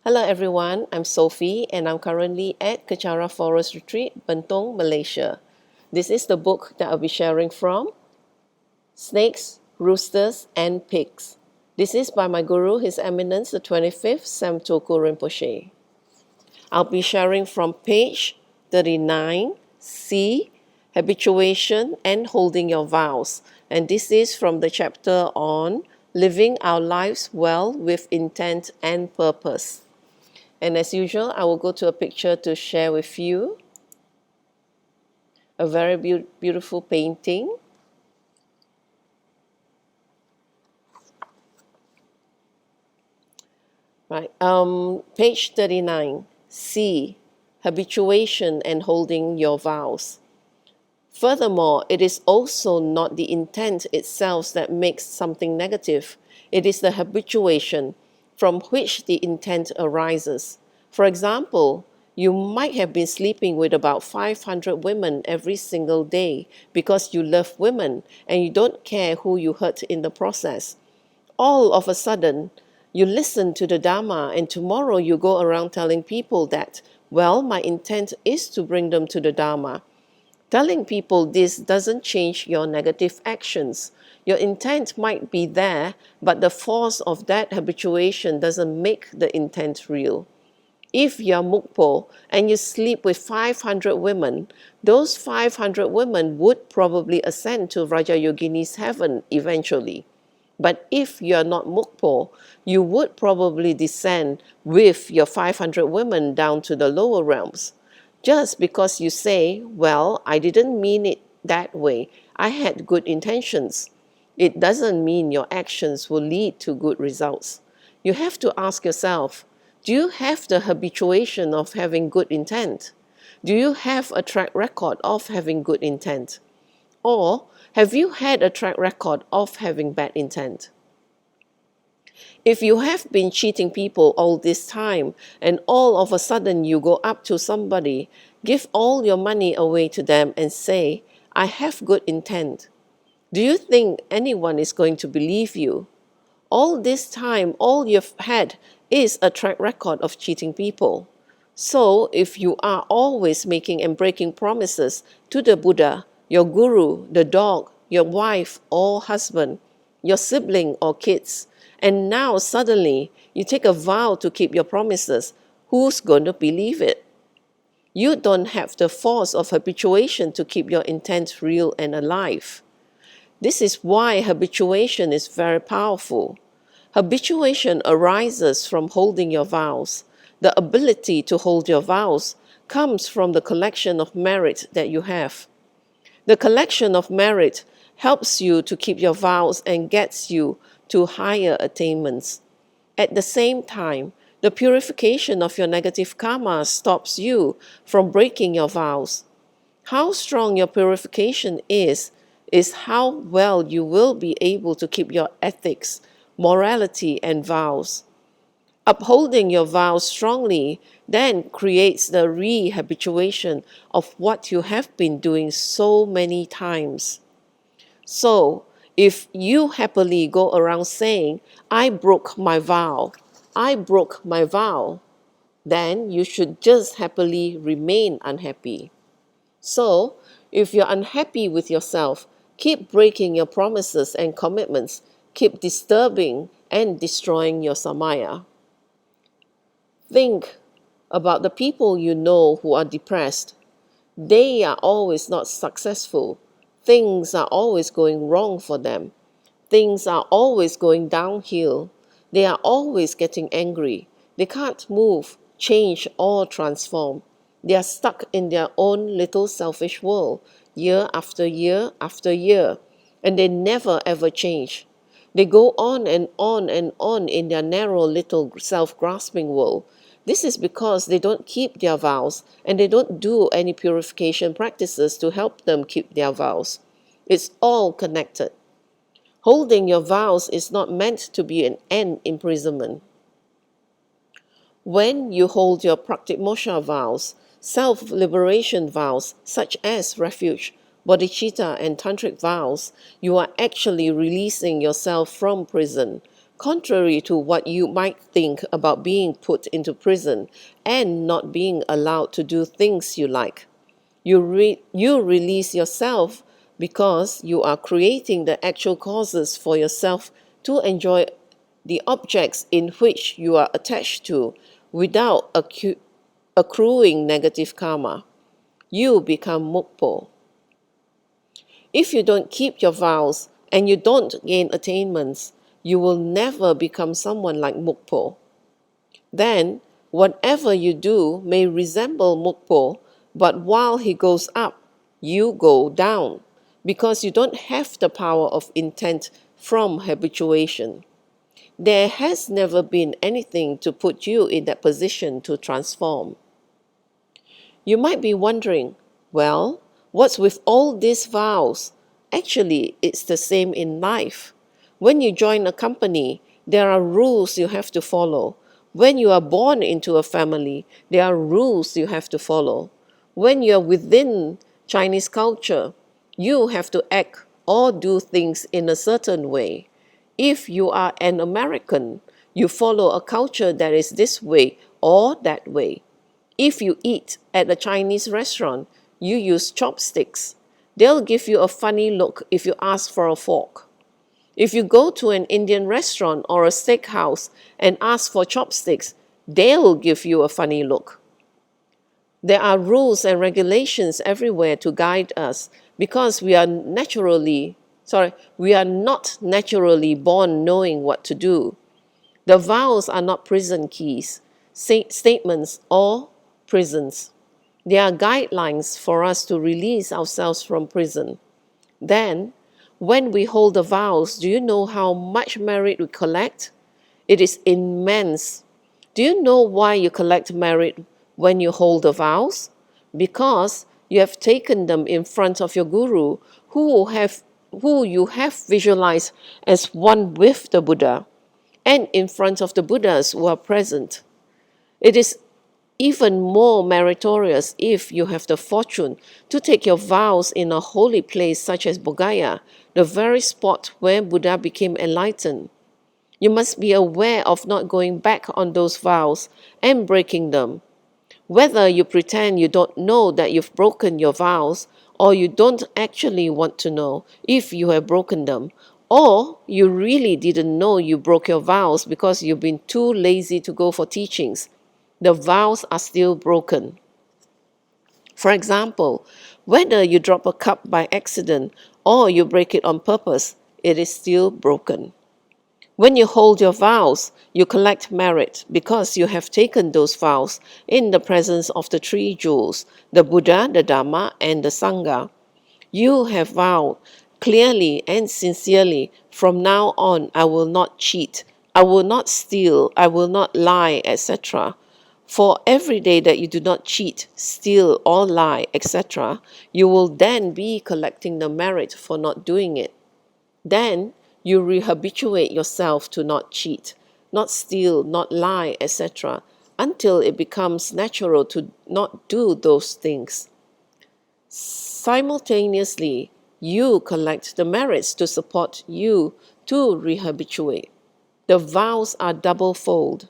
Hello everyone, I'm Sophie and I'm currently at Kechara Forest Retreat, Bentong, Malaysia. This is the book that I'll be sharing from, Snakes, Roosters and Pigs. This is by my guru, His Eminence the 25th Samtoku Rinpoche. I'll be sharing from page 39, C, Habituation and Holding Your Vows. And this is from the chapter on Living Our Lives Well with Intent and Purpose. And as usual, I will go to a picture to share with you. A very beautiful painting. Right. Page 39. C. Habituation and holding your vows. Furthermore, it is also not the intent itself that makes something negative. It is the habituation from which the intent arises. For example, you might have been sleeping with about 500 women every single day because you love women and you don't care who you hurt in the process. All of a sudden, you listen to the Dharma and tomorrow you go around telling people that, well, my intent is to bring them to the Dharma. Telling people this doesn't change your negative actions. Your intent might be there, but the force of that habituation doesn't make the intent real. If you're Mukpo and you sleep with 500 women, those 500 women would probably ascend to Raja Yogini's heaven eventually. But if you're not Mukpo, you would probably descend with your 500 women down to the lower realms. Just because you say, well, I didn't mean it that way, I had good intentions, it doesn't mean your actions will lead to good results. You have to ask yourself, do you have the habituation of having good intent? Do you have a track record of having good intent? Or have you had a track record of having bad intent? If you have been cheating people all this time and all of a sudden you go up to somebody, give all your money away to them and say, I have good intent, do you think anyone is going to believe you? All this time, all you've had is a track record of cheating people. So, if you are always making and breaking promises to the Buddha, your guru, the dog, your wife or husband, your sibling or kids, and now suddenly you take a vow to keep your promises, who's going to believe it? You don't have the force of habituation to keep your intent real and alive. This is why habituation is very powerful. Habituation arises from holding your vows. The ability to hold your vows comes from the collection of merit that you have. The collection of merit helps you to keep your vows and gets you to higher attainments. At the same time, the purification of your negative karma stops you from breaking your vows. How strong your purification is how well you will be able to keep your ethics, morality, and vows. Upholding your vows strongly then creates the rehabituation of what you have been doing so many times. So, if you happily go around saying, I broke my vow, I broke my vow, then you should just happily remain unhappy. So, if you're unhappy with yourself, keep breaking your promises and commitments, keep disturbing and destroying your samaya. Think about the people you know who are depressed. They are always not successful. Things are always going wrong for them. Things are always going downhill. They are always getting angry. They can't move, change, or transform. They are stuck in their own little selfish world, year after year after year, and they never ever change. They go on and on and on in their narrow little self-grasping world. This is because they don't keep their vows and they don't do any purification practices to help them keep their vows. It's all connected. Holding your vows is not meant to be an end imprisonment. When you hold your praktimoksha vows, self-liberation vows such as refuge, bodhicitta and tantric vows, you are actually releasing yourself from prison, Contrary to what you might think about being put into prison and not being allowed to do things you like, you release yourself because you are creating the actual causes for yourself to enjoy the objects in which you are attached to without accruing negative karma. You become mukpo. If you don't keep your vows and you don't gain attainments, you will never become someone like mukpo. Then, whatever you do may resemble mukpo, but while he goes up, you go down, because you don't have the power of intent from habituation. There has never been anything to put you in that position to transform. You might be wondering, well, what's with all these vows? Actually, it's the same in life. When you join a company, there are rules you have to follow. When you are born into a family, there are rules you have to follow. When you are within Chinese culture, you have to act or do things in a certain way. If you are an American, you follow a culture that is this way or that way. If you eat at a Chinese restaurant, you use chopsticks. They'll give you a funny look if you ask for a fork. If you go to an Indian restaurant or a steakhouse and ask for chopsticks, they'll give you a funny look. There are rules and regulations everywhere to guide us because we are not naturally born knowing what to do. The vows are not prison keys, statements, or prisons. They are guidelines for us to release ourselves from prison. Then, when we hold the vows, do you know how much merit we collect? It is immense. Do you know why you collect merit when you hold the vows? Because you have taken them in front of your guru, who you have visualized as one with the Buddha, and in front of the Buddhas who are present. It is even more meritorious if you have the fortune to take your vows in a holy place such as Bodhgaya, the very spot where Buddha became enlightened. You must be aware of not going back on those vows and breaking them. Whether you pretend you don't know that you've broken your vows, or you don't actually want to know if you have broken them, or you really didn't know you broke your vows because you've been too lazy to go for teachings, the vows are still broken. For example, whether you drop a cup by accident or you break it on purpose, it is still broken. When you hold your vows, you collect merit because you have taken those vows in the presence of the three jewels, the Buddha, the Dhamma, and the Sangha. You have vowed clearly and sincerely, from now on I will not cheat, I will not steal, I will not lie, etc. For every day that you do not cheat, steal, or lie, etc., you will then be collecting the merit for not doing it. Then you rehabituate yourself to not cheat, not steal, not lie, etc., until it becomes natural to not do those things. Simultaneously, you collect the merits to support you to rehabituate. The vows are double-fold.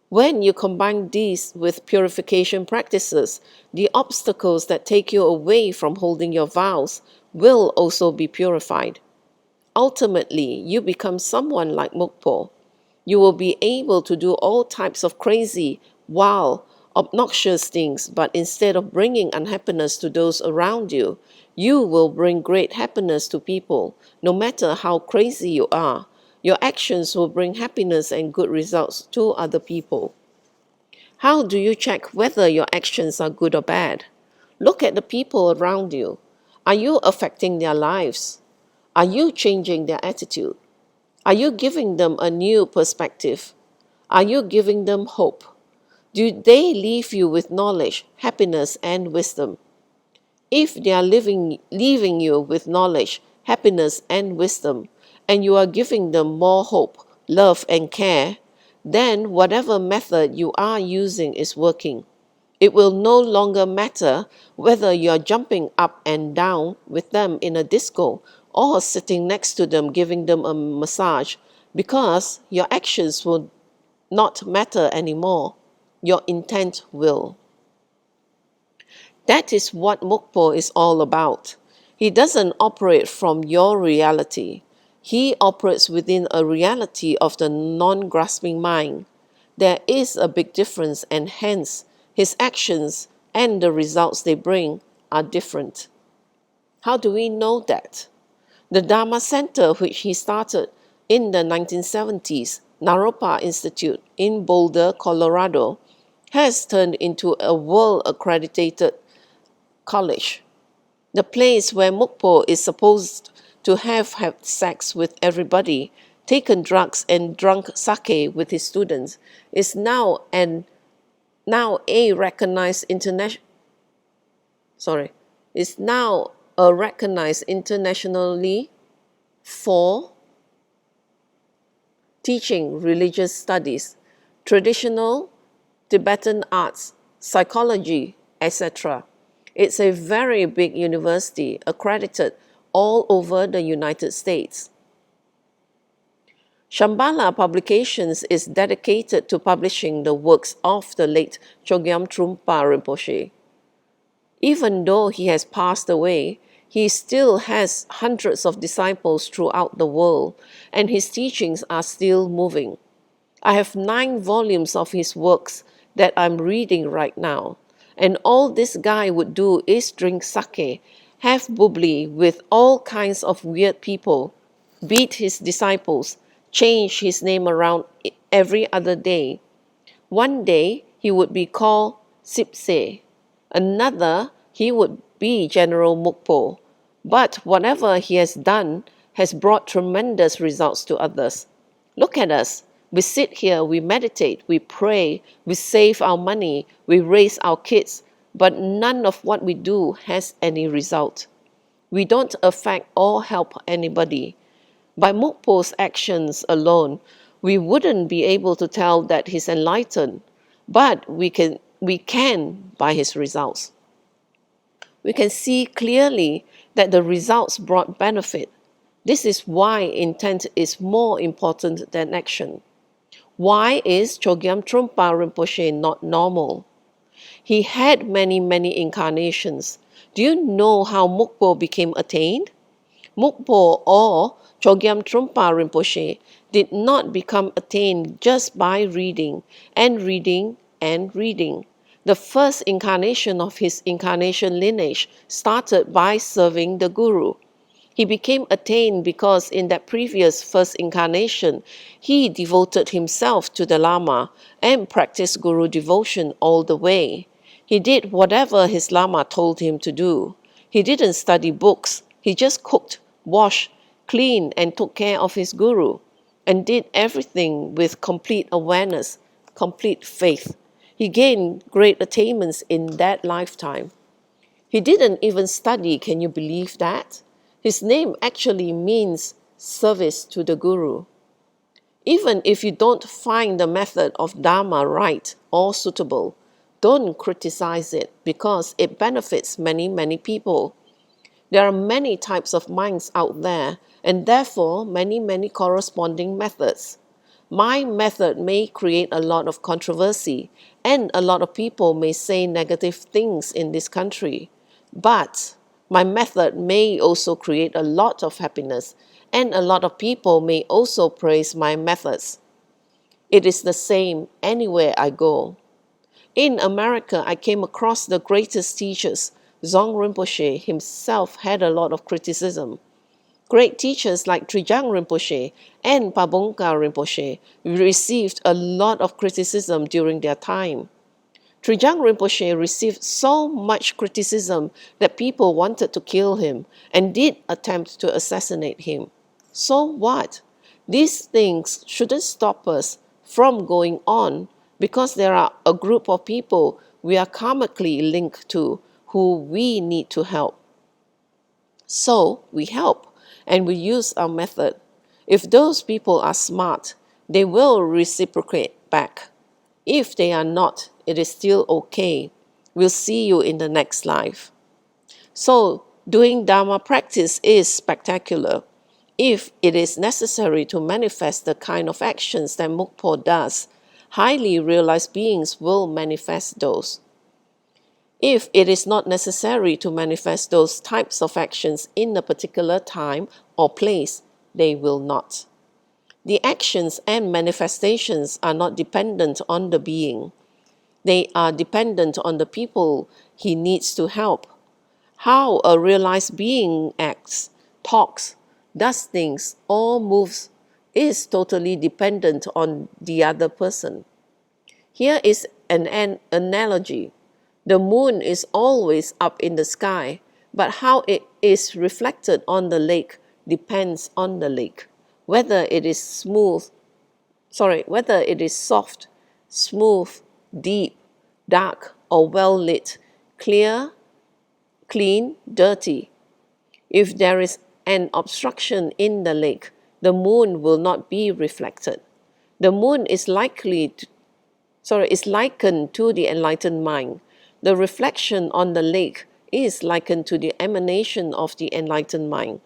When you combine these with purification practices, the obstacles that take you away from holding your vows will also be purified. Ultimately, you become someone like Mokpo. You will be able to do all types of crazy, wild, obnoxious things, but instead of bringing unhappiness to those around you, you will bring great happiness to people. No matter how crazy you are, your actions will bring happiness and good results to other people. How do you check whether your actions are good or bad? Look at the people around you. Are you affecting their lives? Are you changing their attitude? Are you giving them a new perspective? Are you giving them hope? Do they leave you with knowledge, happiness, and wisdom? If they are leaving you with knowledge, happiness, and wisdom, and you are giving them more hope, love, and care, then whatever method you are using is working. It will no longer matter whether you are jumping up and down with them in a disco or sitting next to them giving them a massage. because your actions will not matter anymore. Your intent will. That is what Mukpo is all about. He doesn't operate from your reality. He operates within a reality of the non-grasping mind. There is a big difference, and hence his actions and the results they bring are different. How do we know that? The Dharma Center, which he started in the 1970s, Naropa Institute in Boulder, Colorado, has turned into a world-accredited college, the place where Mukpo is supposed to have had sex with everybody, taken drugs and drunk sake with his students, is now a recognized internationally for teaching religious studies, traditional Tibetan arts, psychology, etc. It's a very big university, accredited all over the United States. Shambhala Publications is dedicated to publishing the works of the late Chogyam Trungpa Rinpoche. Even though he has passed away, he still has hundreds of disciples throughout the world, and his teachings are still moving. I have 9 volumes of his works that I'm reading right now, and all this guy would do is drink sake, have bubbly with all kinds of weird people, beat his disciples, change his name around every other day. One day he would be called Sipse, another he would be General Mukpo. But whatever he has done has brought tremendous results to others. Look at us. We sit here, we meditate, we pray, we save our money, we raise our kids, but none of what we do has any result. We don't affect or help anybody. By Mukpo's actions alone, we wouldn't be able to tell that he's enlightened, but we can by his results. We can see clearly that the results brought benefit. This is why intent is more important than action. Why is Chogyam Trungpa Rinpoche not normal? He had many, many incarnations. Do you know how Mukpo became attained? Mukpo or Chogyam Trungpa Rinpoche did not become attained just by reading and reading and reading. The first incarnation of his incarnation lineage started by serving the Guru. He became attained because in that previous first incarnation, he devoted himself to the Lama and practiced Guru devotion all the way. He did whatever his Lama told him to do. He didn't study books. He just cooked, washed, cleaned, and took care of his Guru, and did everything with complete awareness, complete faith. He gained great attainments in that lifetime. He didn't even study, can you believe that? His name actually means service to the Guru. Even if you don't find the method of Dharma right or suitable, don't criticize it because it benefits many, many people. There are many types of minds out there and therefore many, many corresponding methods. My method may create a lot of controversy and a lot of people may say negative things in this country. But my method may also create a lot of happiness and a lot of people may also praise my methods. It is the same anywhere I go. In America, I came across the greatest teachers. Zong Rinpoche himself had a lot of criticism. Great teachers like Trijang Rinpoche and Pabongka Rinpoche received a lot of criticism during their time. Trijang Rinpoche received so much criticism that people wanted to kill him and did attempt to assassinate him. So what? These things shouldn't stop us from going on because there are a group of people we are karmically linked to who we need to help. So we help and we use our method. If those people are smart, they will reciprocate back. If they are not, it is still okay. We'll see you in the next life. So doing Dharma practice is spectacular. If it is necessary to manifest the kind of actions that Mokpo does, highly realized beings will manifest those. If it is not necessary to manifest those types of actions in a particular time or place, they will not. The actions and manifestations are not dependent on the being. They are dependent on the people he needs to help. How a realized being acts, talks, does things, or moves is totally dependent on the other person. Here is an analogy. The moon is always up in the sky, but how it is reflected on the lake depends on the lake. Whether it is soft, smooth, deep, dark, or well lit, clear, clean, dirty. If there is an obstruction in the lake, the moon will not be reflected. The moon is likened to the enlightened mind. The reflection on the lake is likened to the emanation of the enlightened mind.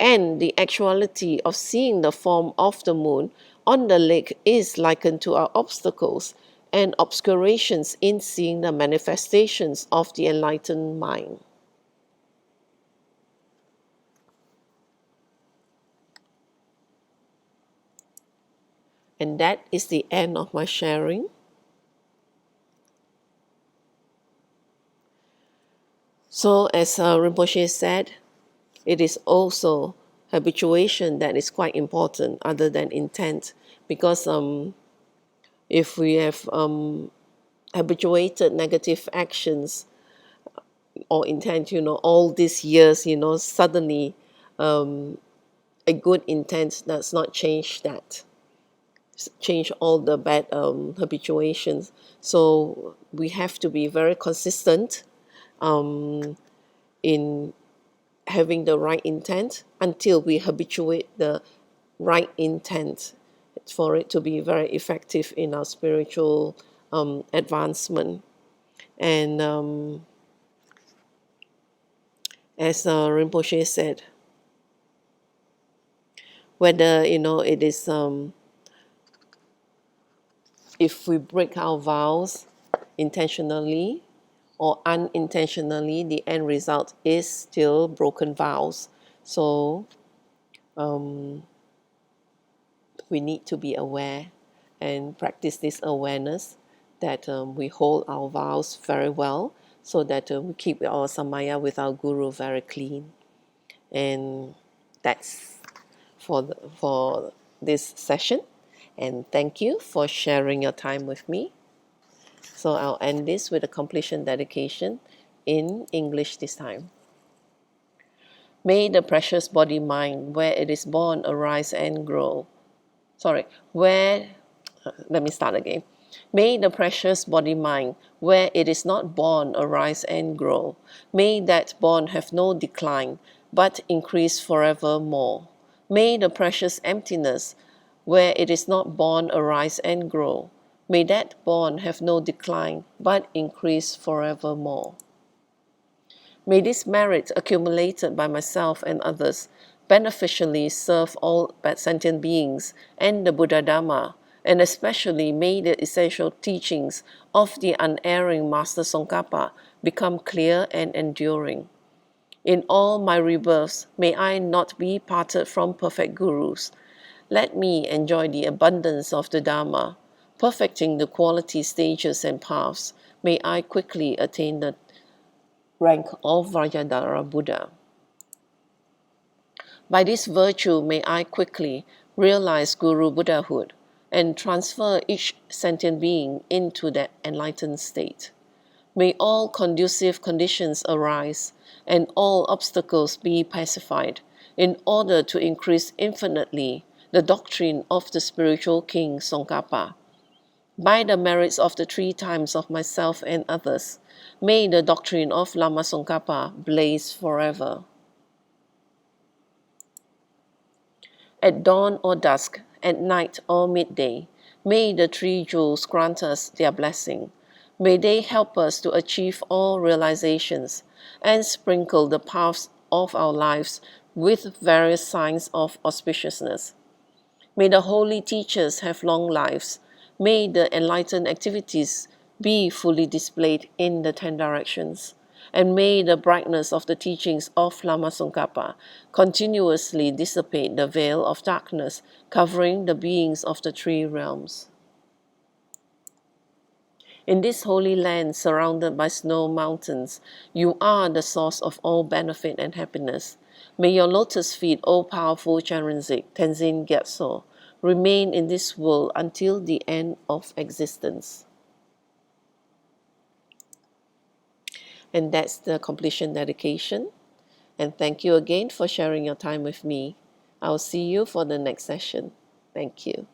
And the actuality of seeing the form of the moon on the lake is likened to our obstacles and obscurations in seeing the manifestations of the enlightened mind. And that is the end of my sharing. So, as Rinpoche said, it is also habituation that is quite important other than intent, because if we have habituated negative actions or intent, all these years, suddenly a good intent does not change that, change all the bad habituations. So we have to be very consistent in having the right intent until we habituate the right intent for it to be very effective in our spiritual advancement. And as Rinpoche said, whether it is if we break our vows intentionally or unintentionally, the end result is still broken vows. So we need to be aware and practice this awareness that we hold our vows very well, so that we keep our samaya with our guru very clean. And that's for this session. And thank you for sharing your time with me. So I'll end this with a completion dedication in English this time. May the precious body mind, where it is born, arise and grow. Let me start again. May the precious body mind, where it is not born, arise and grow. May that born have no decline, but increase forevermore. May the precious emptiness, where it is not born, arise and grow. May that born have no decline, but increase forevermore. May this merit accumulated by myself and others beneficially serve all sentient beings and the Buddha Dhamma, and especially may the essential teachings of the unerring Master Tsongkhapa become clear and enduring. In all my rebirths, may I not be parted from perfect gurus. Let me enjoy the abundance of the Dhamma, perfecting the quality stages and paths. May I quickly attain the rank of Vajradhara Buddha. By this virtue, may I quickly realize Guru Buddhahood and transfer each sentient being into that enlightened state. May all conducive conditions arise and all obstacles be pacified in order to increase infinitely the doctrine of the spiritual king Tsongkhapa. By the merits of the 3 times of myself and others, may the doctrine of Lama Tsongkhapa blaze forever. At dawn or dusk, at night or midday, may the 3 jewels grant us their blessing. May they help us to achieve all realizations and sprinkle the paths of our lives with various signs of auspiciousness. May the holy teachers have long lives. May the enlightened activities be fully displayed in the 10 directions. And may the brightness of the teachings of Lama Tsongkhapa continuously dissipate the veil of darkness covering the beings of the three realms. In this holy land surrounded by snow mountains, you are the source of all benefit and happiness. May your lotus feet, O powerful Charanzik, Tenzin Gyatso, remain in this world until the end of existence. And that's the completion dedication. And thank you again for sharing your time with me. I'll see you for the next session. Thank you.